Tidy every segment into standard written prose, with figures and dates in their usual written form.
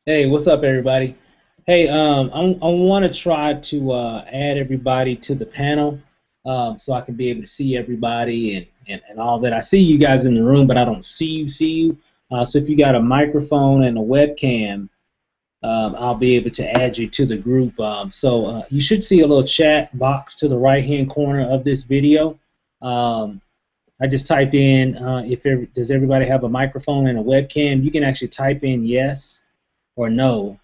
Hey, what's up, everybody? Hey, I want to try to add everybody to the panel so I can be able to see everybody and all that. I see you guys in the room, but I don't see you. So if you got a microphone and a webcam, I'll be able to add you to the group. You should see a little chat box to the right-hand corner of this video. Um, I just typed in, does everybody have a microphone and a webcam? You can actually type in yes or no,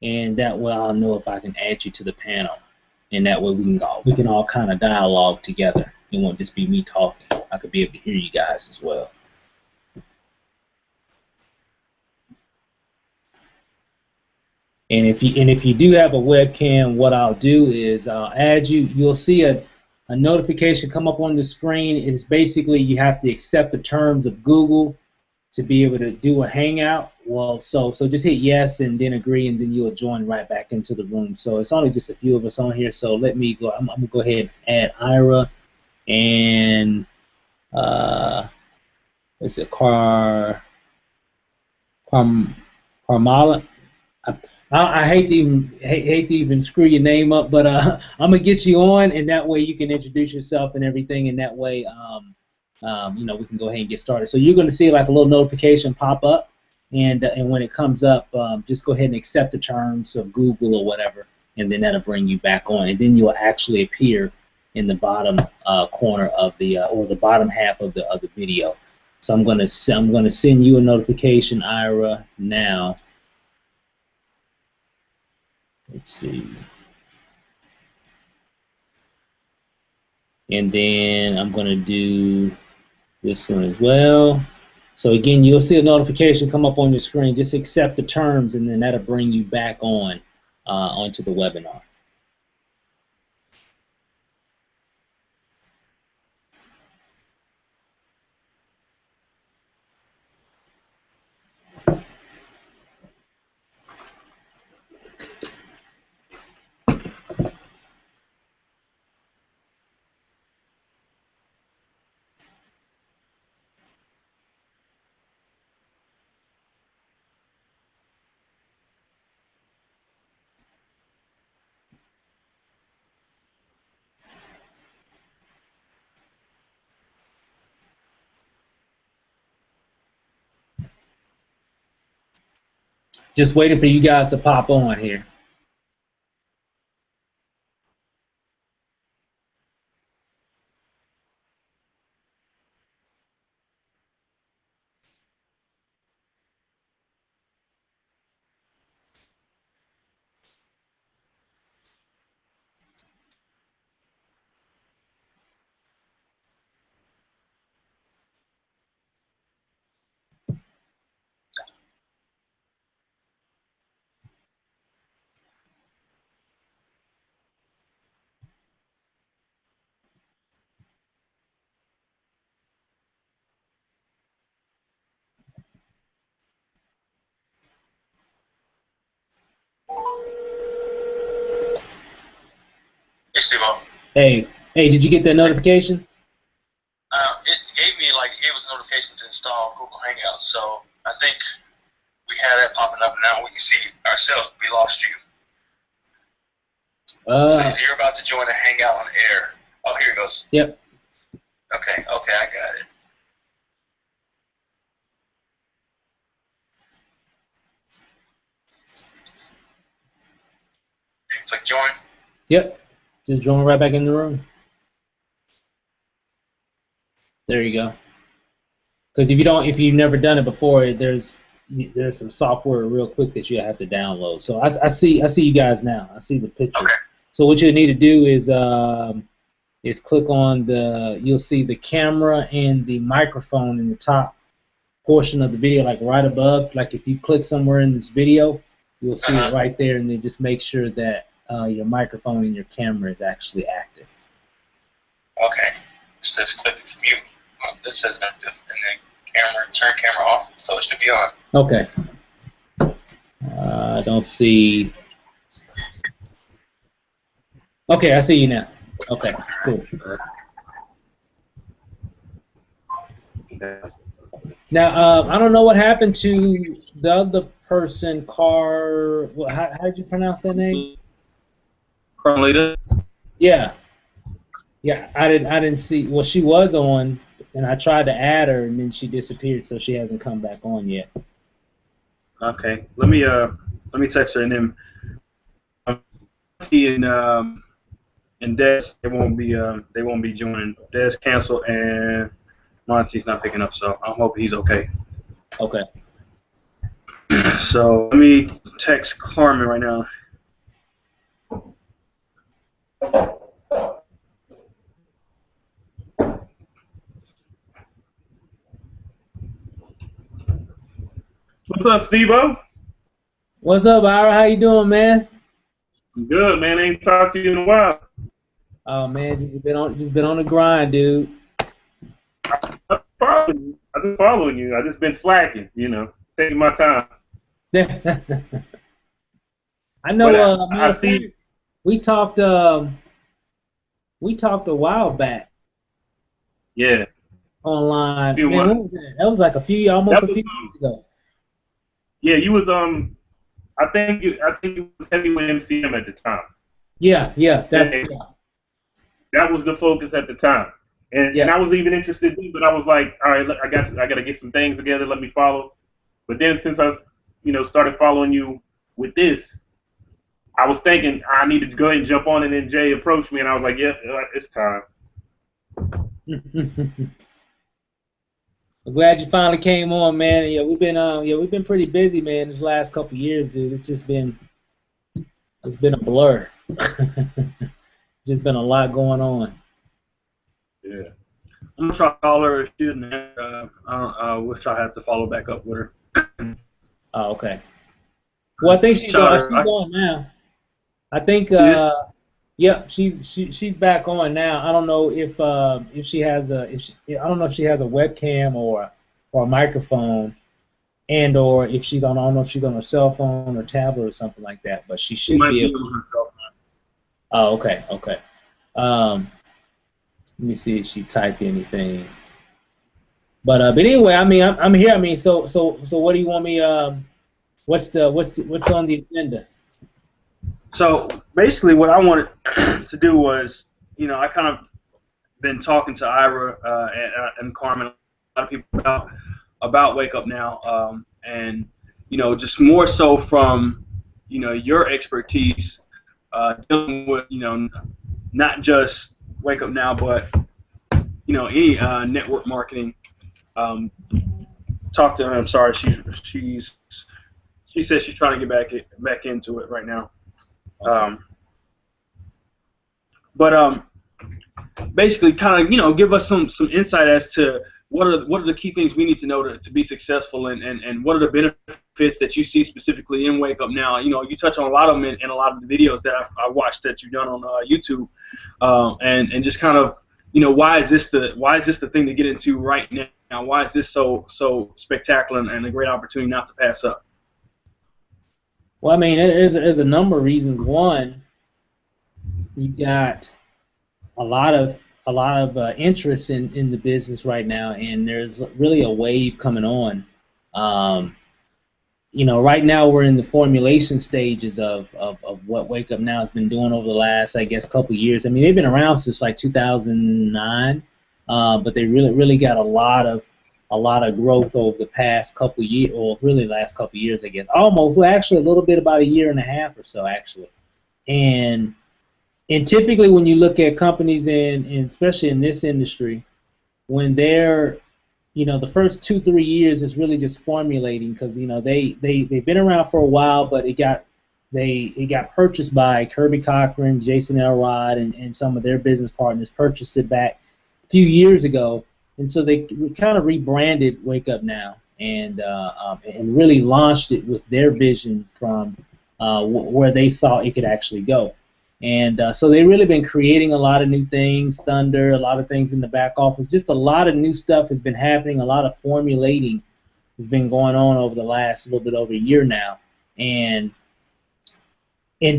and that way I'll know if I can add you to the panel, and that way we can all kind of dialogue together. It won't just be me talking. I could be able to hear you guys as well. And if you do have a webcam, what I'll do is I'll add you. You'll see a notification come up on the screen. It's basically you have to accept the terms of Google to be able to do a hangout. Well, so just hit yes and then agree, and then you'll join right back into the room. So it's only just a few of us on here. So let me go. I'm gonna go ahead and add Ira and is it Carmala? I hate to even screw your name up, but I'm gonna get you on, and that way you can introduce yourself and everything, and that way we can go ahead and get started. So you're gonna see like a little notification pop up, and when it comes up, just go ahead and accept the terms of Google or whatever, and then that'll bring you back on, and then you'll actually appear in the bottom corner of the or the bottom half of the video. So I'm gonna send you a notification, Ira, now. Let's see. And then I'm going to do this one as well. So again, you'll see a notification come up on your screen. Just accept the terms, and then that'll bring you back on onto the webinar. Just waiting for you guys to pop on here. Hey, Steve. Hey, did you get that notification? It gave us a notification to install Google Hangouts. So I think we had that popping up, and now we can see ourselves. We lost you. So you're about to join a Hangout on air. Oh, here it goes. Yep. Okay, I got it. Click join. Yep. Just join right back in the room. There you go. Because if you've never done it before, there's some software real quick that you have to download. So I see you guys now. I see the picture. Okay. So what you need to do is click on you'll see the camera and the microphone in the top portion of the video, like right above. Like if you click somewhere in this video, you'll see it right there, and then just make sure that your microphone and your camera is actually active. Okay. Just click it to mute. It says active, and then turn camera off, so it should be on. Okay. I don't see. Okay, I see you now. Okay, cool. Now, I don't know what happened to the other person, Car. How did you pronounce that name? Carmelita. Yeah, yeah. I didn't see. Well, she was on, and I tried to add her, and then she disappeared, so she hasn't come back on yet. Okay, let me text her, and then Monty and Des they won't be joining. Des canceled, and Monty's not picking up, so I hope he's okay. Okay. So let me text Carmen right now. What's up, Steve-O? What's up, Ira? How you doing, man? Good, man. I ain't talked to you in a while. Oh man, just been on the grind, dude. I've been following you. I just been slacking, taking my time. I know. But Matter I of fact, see. we talked. We talked a while back Yeah. online. You Man, want? when was that? That was like almost That a was few years ago. yeah. You was I think you was heavy with MCM at the time. Yeah, yeah. That's And yeah, that was the focus at the time. And yeah. I was even interested in, but I was like, all right, look, I got to get some things together. Let me follow. But then since I, started following you with this, I was thinking I needed to go ahead and jump on, and then Jay approached me, and I was like, yep, it's time. I'm glad you finally came on, man. Yeah, we've been pretty busy, man, this last couple of years, dude. It's been a blur. Just been a lot going on. Yeah. I'm gonna try to call her if she didn't answer. I wish I had to follow back up with her. Oh, okay. Well, I think she's Shot on. her. She's on now. I think. She is? Yeah, she's back on now. I don't know if she has a if she, I don't know if she has a webcam or a microphone, and or if she's on. I don't know if she's on her cell phone or tablet or something like that. But she She should might be be able. on herself. Oh, okay, okay. Um, Let me see if she typed anything. But anyway, I mean, I'm here. I mean, so what do you want me? What's on the agenda? So basically, what I wanted to do was, I kind of been talking to Ira and Carmen, a lot of people about Wake Up Now, and just more so from your expertise dealing with not just Wake Up Now, but any network marketing. Um, Talk to her. I'm sorry, she says she's trying to get back into it right now. Okay. But basically, kind of give us some insight as to what are the key things we need to know to be successful, and what are the benefits that you see specifically in Wake Up Now. You touch on a lot of them in a lot of the videos that I watched that you've done on YouTube, and just kind of why is this the thing to get into right now? Why is this so spectacular and a great opportunity not to pass up? Well, I mean, there's a number of reasons. One, you got a lot of interest in the business right now, and there's really a wave coming on. Um, right now we're in the formulation stages of what Wake Up Now has been doing over the last, I guess, couple of years. I mean, they've been around since like 2009, but they really got a lot of growth over the past couple of years, or really last couple of years, I guess. Almost, well, actually, a little bit about a year and a half or so, actually. And typically, when you look at companies especially in this industry, when they're the first 2-3 years is really just formulating, because they've been around for a while, but it got purchased by Kirby Cochran, Jason Elrod, and some of their business partners purchased it back a few years ago, and so they kind of rebranded Wake Up Now and really launched it with their vision from where they saw it could actually go. And so they've really been creating a lot of new things, Thunder, a lot of things in the back office. Just a lot of new stuff has been happening. A lot of formulating has been going on over the last little bit over a year now. And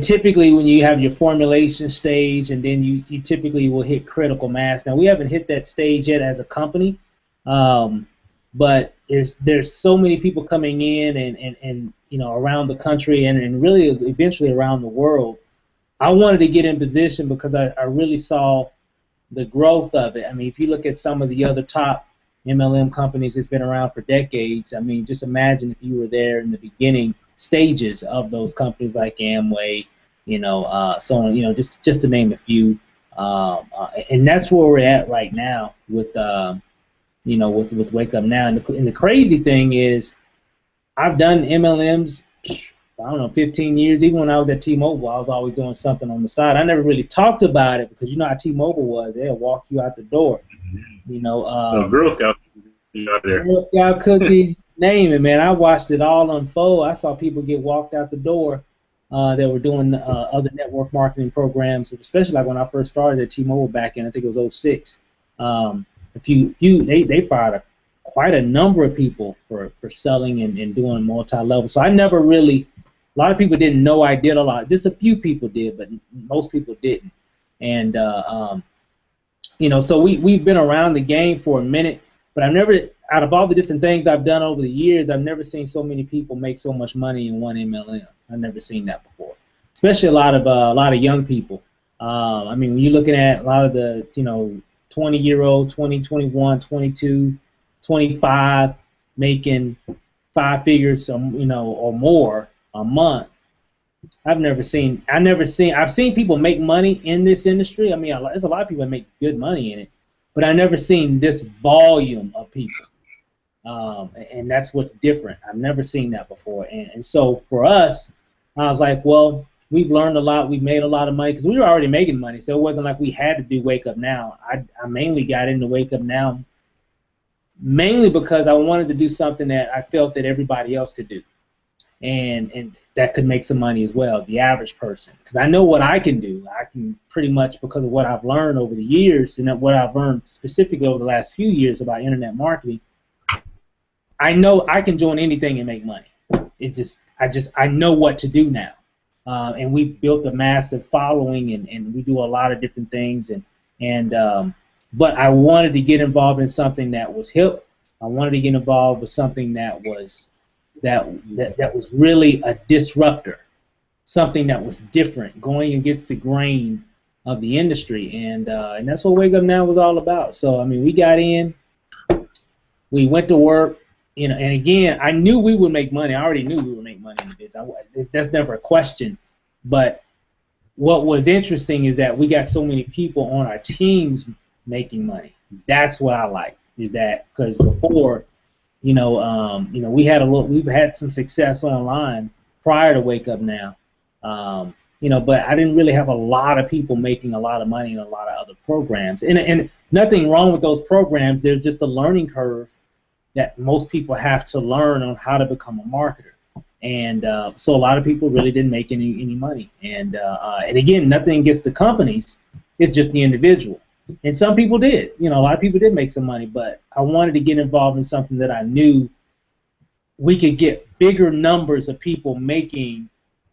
typically when you have your formulation stage, and then you typically will hit critical mass. Now, we haven't hit that stage yet as a company, but there's so many people coming in and around the country and really eventually around the world. I wanted to get in position because I really saw the growth of it. I mean, if you look at some of the other top MLM companies that's been around for decades, I mean, just imagine if you were there in the beginning stages of those companies like Amway, so on, just to name a few. And that's where we're at right now with with Wake Up Now. And the crazy thing is, I've done MLMs, I don't know, 15 years. Even when I was at T-Mobile, I was always doing something on the side. I never really talked about it because you know how T-Mobile was. They'll walk you out the door. Girl Scout out there. Girl Scout cookies, name it, man. I watched it all unfold. I saw people get walked out the door that were doing other network marketing programs, especially like when I first started at T-Mobile back in, I think it was 06. They fired quite a number of people for selling and doing multi-level. So I never really, a lot of people didn't know I did a lot. Just a few people did, but most people didn't. And so we've been around the game for a minute, but I've never, out of all the different things I've done over the years, I've never seen so many people make so much money in one MLM. I've never seen that before, especially a lot of young people. I mean, when you're looking at a lot of the 20-year-old, 20, 21, 22, 25, making 5 figures, or more a month. I've seen people make money in this industry. I mean, there's a lot of people that make good money in it, but I've never seen this volume of people. And that's what's different. I've never seen that before. And so for us, I was like, well, we've learned a lot. We've made a lot of money because we were already making money. So it wasn't like we had to do Wake Up Now. I mainly got into Wake Up Now mainly because I wanted to do something that I felt that everybody else could do. And that could make some money as well, the average person. Because I know what I can do. I can pretty much, because of what I've learned over the years and what I've learned specifically over the last few years about internet marketing, I know I can join anything and make money. I know what to do now. And we've built a massive following, and we do a lot of different things. But I wanted to get involved in something that was hip. I wanted to get involved with something that was really a disruptor, something that was different, going against the grain of the industry, and that's what Wake Up Now was all about. So I mean, we got in, we went to work, and again, I knew we would make money. I already knew we would make money in the business. That's never a question. But what was interesting is that we got so many people on our teams making money. That's what I like. Is that because before, we've had some success online prior to Wake Up Now, but I didn't really have a lot of people making a lot of money in a lot of other programs. And nothing wrong with those programs. There's just a learning curve that most people have to learn on how to become a marketer. And so a lot of people really didn't make any money. And again, nothing against the companies. It's just the individual. And some people did. A lot of people did make some money, but I wanted to get involved in something that I knew we could get bigger numbers of people making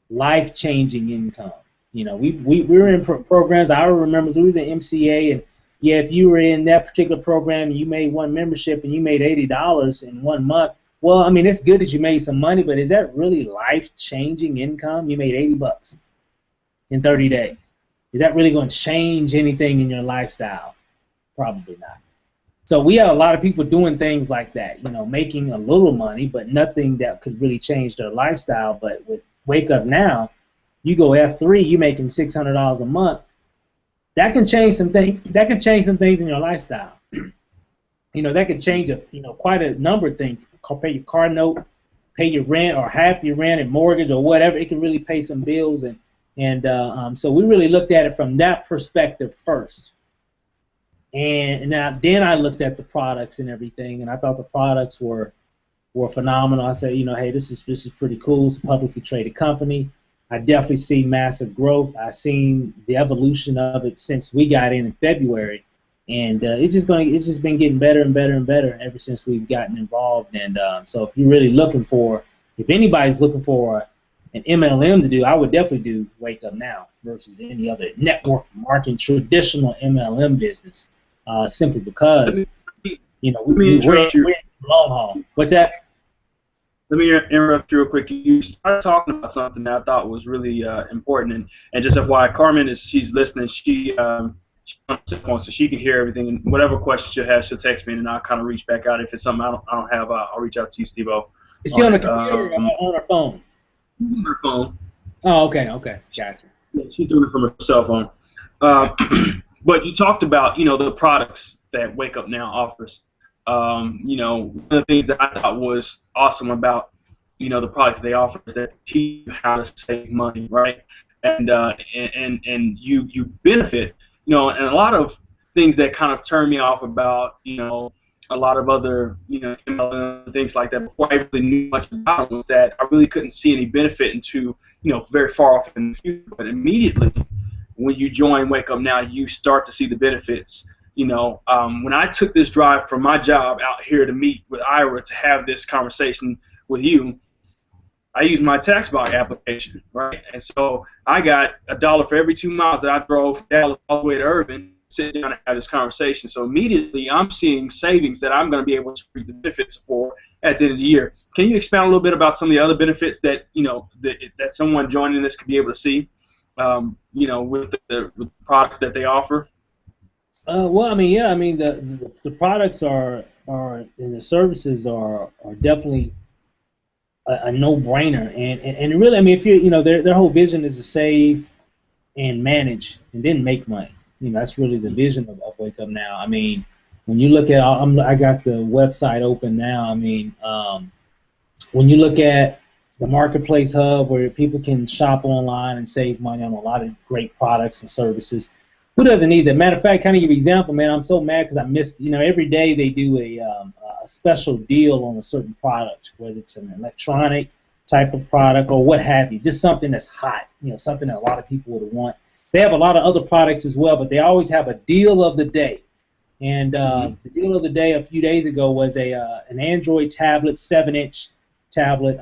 life-changing income. We were in programs. I remember we was in MCA, and yeah, if you were in that particular program and you made one membership and you made $80 in 1 month, well, I mean, it's good that you made some money, but is that really life-changing income? You made $80 in 30 days. Is that really going to change anything in your lifestyle? Probably not. So we have a lot of people doing things like that, making a little money, but nothing that could really change their lifestyle. But with Wake Up Now, you go F3, you're making $600 a month. That can change some things. That can change some things in your lifestyle. That could change quite a number of things. Pay your car note, pay your rent, or half your rent and mortgage, or whatever. It can really pay some bills, and so we really looked at it from that perspective first. And then I looked at the products and everything, and I thought the products were phenomenal. I said, hey, this is pretty cool. It's a publicly traded company. I definitely see massive growth. I've seen the evolution of it since we got in February, and it's just been getting better and better and better ever since we've gotten involved. And so if you're really if anybody's looking for an MLM to do, I would definitely do Wake Up Now versus any other network marketing traditional MLM business. Simply because we're long haul. What's that? Let me interrupt you real quick. You started talking about something that I thought was really important, and just FYI, Carmen she's listening. She's on her phone, so she can hear everything. And whatever questions she'll have, she'll text me, and I'll kind of reach back out. If it's something I don't have, I'll reach out to you, Steve-O, Is she on on the it. computer or on her phone? On her phone. Oh, okay, gotcha. Yeah, she's doing it from her cell phone. But you talked about, the products that Wake Up Now offers. One of the things that I thought was awesome about, the products they offer is that they teach you how to save money, right? And you benefit, and a lot of things that kind of turn me off about, a lot of other, things like that before I really knew much about them was that I really couldn't see any benefit into, very far off in the future. But immediately when you join Wake Up Now, you start to see the benefits. When I took this drive from my job out here to meet with Ira to have this conversation with you, I used my TaxBot application, right? And so I got $1 for every 2 miles that I drove from Dallas all the way to Irving, sit down and have this conversation. So immediately I'm seeing savings that I'm going to be able to reap the benefits for at the end of the year. Can you expound a little bit about some of the other benefits that that someone joining this could be able to see, with the products that they offer? Well, I mean, yeah, I mean the products are and the services are definitely a no-brainer, and really, I mean, if their whole vision is to save and manage and then make money. That's really the vision of Wake Up Now. I mean, when you look at, I got the website open now. I mean, when you look at the marketplace hub where people can shop online and save money on a lot of great products and services. Who doesn't need that? Matter of fact, kind of give you an example, man. I'm so mad because I missed. Every day they do a special deal on a certain product, whether it's an electronic type of product or what have you, just something that's hot. Something that a lot of people would want. They have a lot of other products as well, but they always have a deal of the day. And the deal of the day a few days ago was an Android tablet, 7-inch tablet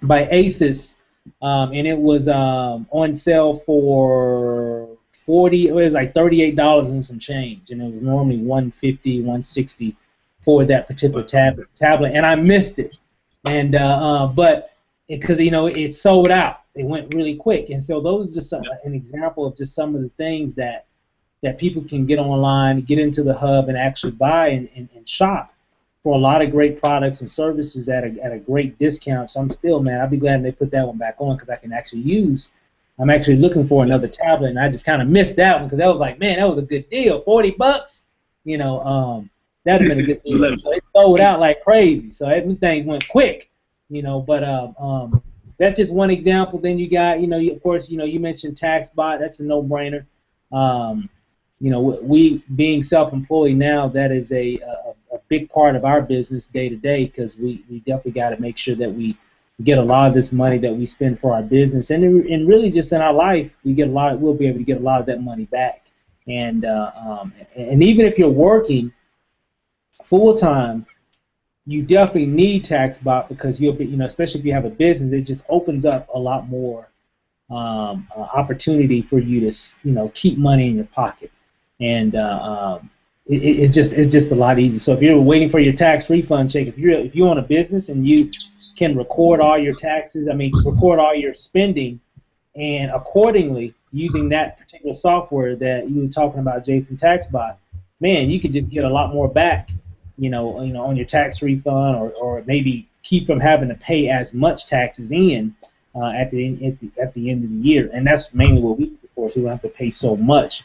by Asus, and it was on sale for it was like $38 and some change, and it was normally $150, $160 for that particular tablet, and I missed it, and but because it sold out, it went really quick, and so those are just an example of just some of the things that people can get online, get into the hub, and actually buy and shop for a lot of great products and services at a great discount. So I'm still, man, I'll be glad they put that one back on because I can actually use. I'm actually looking for another tablet, and I just kind of missed that one because that was like, man, that was a good deal, $40. That'd have been a good deal. So it sold out like crazy. So things went quick, But that's just one example. Then you got, of course, you mentioned TaxBot. That's a no-brainer. We being self-employed now, that is a big part of our business day to day because we definitely got to make sure that we get a lot of this money that we spend for our business, and really just in our life, we'll be able to get a lot of that money back. And even if you're working full time, you definitely need TaxBot because you'll be, especially if you have a business, it just opens up a lot more opportunity for you to, keep money in your pocket, and it's just a lot easier. So if you're waiting for your tax refund check, if you own a business and you can record all your taxes, record all your spending, and accordingly using that particular software that you were talking about, Jason, TaxBot, man, you could just get a lot more back, on your tax refund, or maybe keep from having to pay as much taxes in at the end of the year. And that's mainly what we do, of course. We don't have to pay so much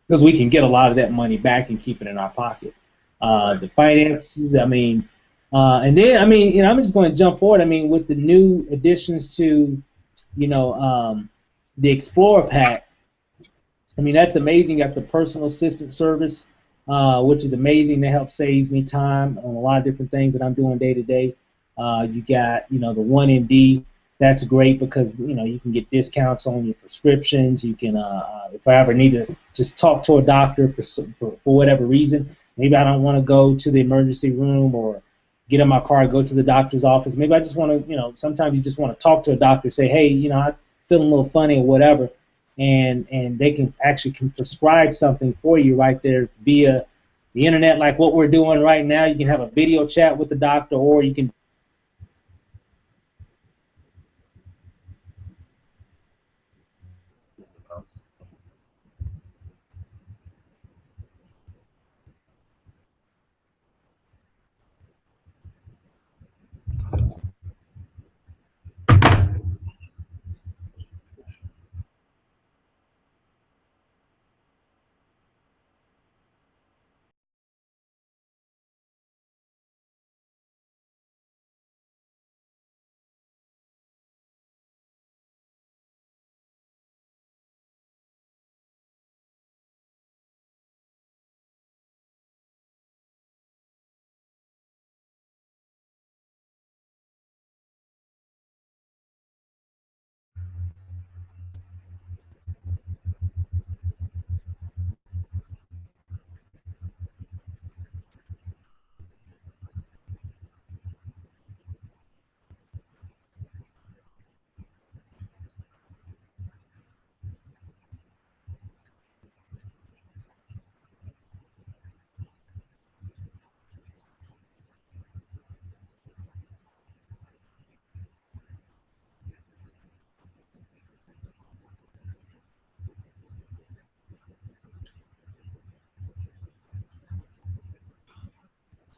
because we can get a lot of that money back and keep it in our pocket. The finances, and then, I'm just going to jump forward. With the new additions to, the Explorer Pack, that's amazing. You got the personal assistant service, which is amazing. That helps saves me time on a lot of different things that I'm doing day to day. You got, the WUN MD. That's great because, you can get discounts on your prescriptions. You can, if I ever need to just talk to a doctor for whatever reason, maybe I don't want to go to the emergency room or get in my car and go to the doctor's office. Maybe I just want to, sometimes you just want to talk to a doctor, say, hey, I'm feeling a little funny or whatever, and they can prescribe something for you right there via the internet like what we're doing right now. You can have a video chat with the doctor, or you can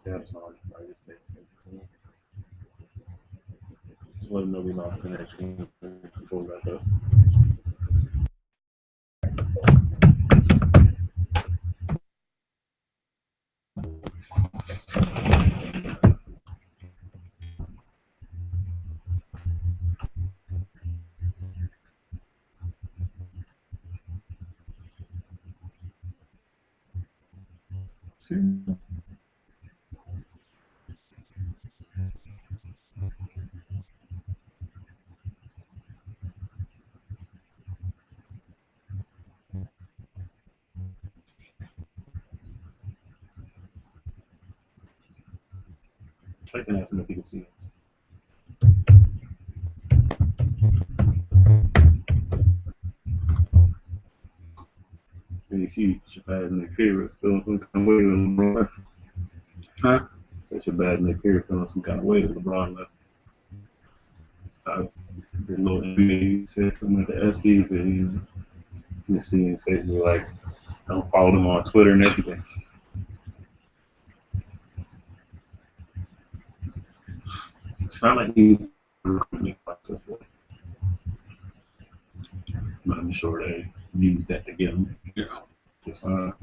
Stamps on it. I just take it. Just let them know we lost connection. Pull back up. See? Check and ask him if he can see it. And you see Shabazz and Napier was feeling some kind of way when LeBron. Huh? Said Shabazz and Napier feeling some kind of way when LeBron left. The little NBA said something at the SBs and you see his face was like, don't follow them on Twitter and everything. It's not like he recruitment process was. But I'm sure they used that to get him. Yeah. Just I'm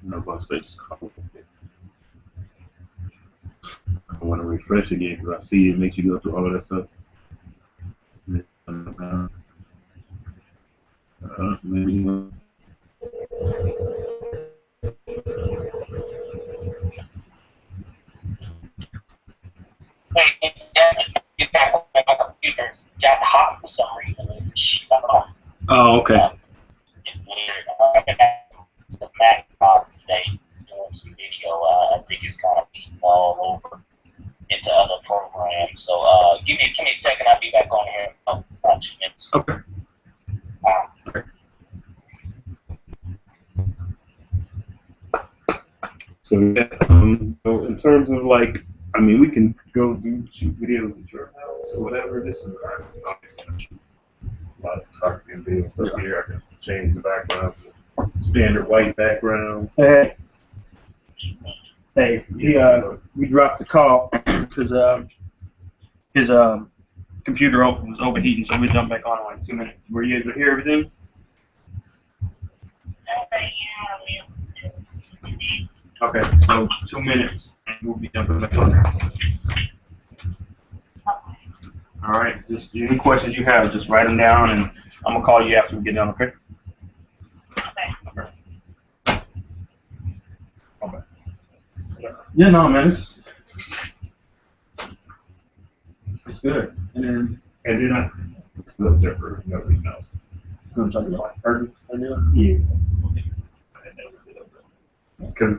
not going to say just call it. I want to refresh again because I see it makes you go through all that stuff. Maybe. Hey, get back on my computer. Got hot for some reason. It shut off. Oh, okay. It's weird. I'm gonna have some Mac problems today doing some video. I think it's gonna be all over into other programs. So give me a second. I'll be back on here in about 2 minutes. Okay. Okay. So yeah, so in terms of like, I mean, we can go shoot videos at your house or whatever. This is obviously a lot of photography and video stuff here. I can change the background to standard white background. Hey, we dropped the call because his computer was overheating, so we jumped back on in like 2 minutes. Were you able to hear everything? Okay, so 2 minutes, and we'll be jumping back on. All right, just any questions you have, just write them down, and I'm gonna call you after we get done. Okay? Okay. Yeah, no, man, it's good. And then It's up there for nobody else. I'm talking about urgent. Yeah. Because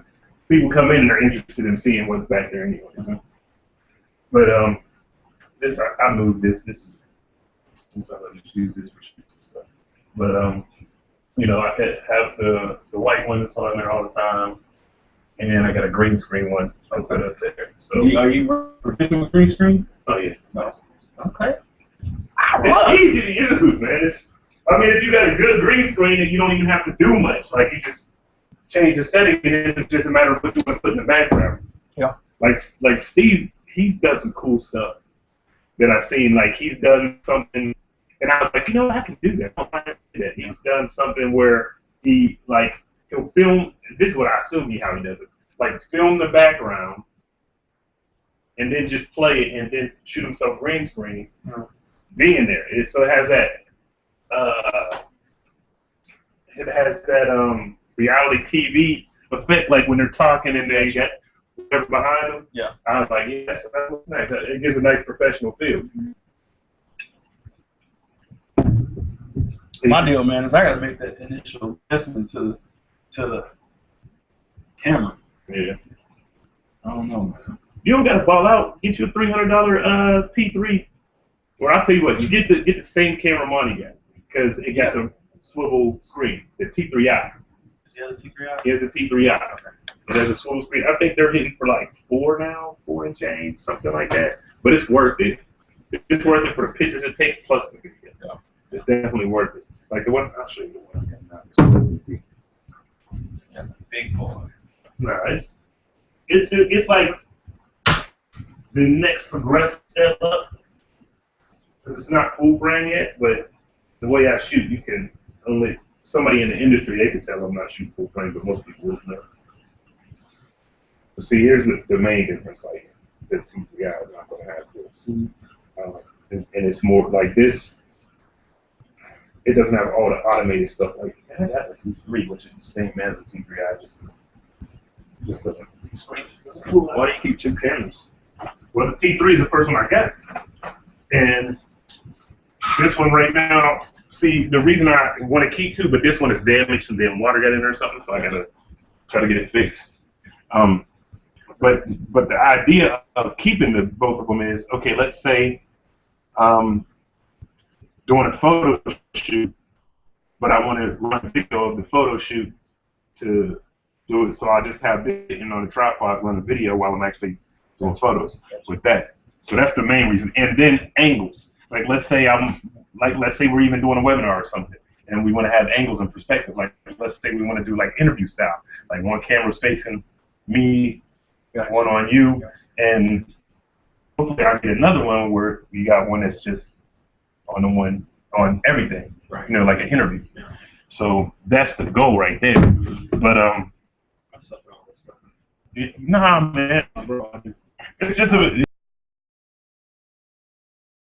people come in and they're interested in seeing what's back there anyway. So. But this I moved this. This is sometimes I just use this for shoots and stuff. But you know, I could have the white one that's on there all the time, and then I got a green screen one I put up there. So Are you proficient with green screen? oh yeah, No. Okay. it's easy to use, man. I mean, if you got a good green screen, and you don't even have to do much. Like you just change the setting, and then it's just a matter of what you want to put in the background. Yeah. Like Steve, he's done some cool stuff that I've seen. Like he's done something, and I was like, you know, I can do that. I can do that. He's done something where he'll film. This is what I assume how he does it. Like film the background, and then just play it, and then shoot himself green screen, being there. So it has that. It has that reality TV effect, like when they're talking and they got whatever behind them. Yeah. I was like, yes, that looks nice. It gives a nice professional feel. My deal, man, is I gotta make that initial investment to the camera. Yeah. I don't know, man. You don't gotta ball out. Get you a $300 T3. Or I'll tell you what, you get the same camera money got because it got the swivel screen, the T3i. Is the other T3i? Here's a T3i. It has a swivel screen. I think they're hitting for like 4 now, 4 and change, something like that. But it's worth it. It's worth it for the pictures it takes plus the video. Yeah. It's definitely worth it. Like the one, I'll show you the one I got now. It's so big. Yeah, big boy. Nah, it's like the next progressive step up. Cause it's not full frame yet, but the way I shoot, you can only somebody in the industry they can tell I'm not shooting full frame, but most people wouldn't know. But see, here's the main difference. Like the T3i is not going to have this, and it's more like this. It doesn't have all the automated stuff like that. It has a T3, which is the same as the T3i, just doesn't. Why do you keep 2 cameras? Well, the T3 is the first one I got, and this one right now. See, the reason I want to keep 2, but this one is damaged, some damn water got in there or something, so I gotta try to get it fixed. But the idea of keeping both of them is, okay, let's say doing a photo shoot, but I want to run a video of the photo shoot to do it, so I just have this on the tripod, run a video while I'm actually doing photos with that. So that's the main reason. And then angles. Like let's say we're even doing a webinar or something, and we want to have angles and perspective. Like let's say we want to do like interview style, like one camera's facing me, one on you, and hopefully I get another one where you got one that's just on everything, right? You know, like an interview. So that's the goal right there. But nah, man, it's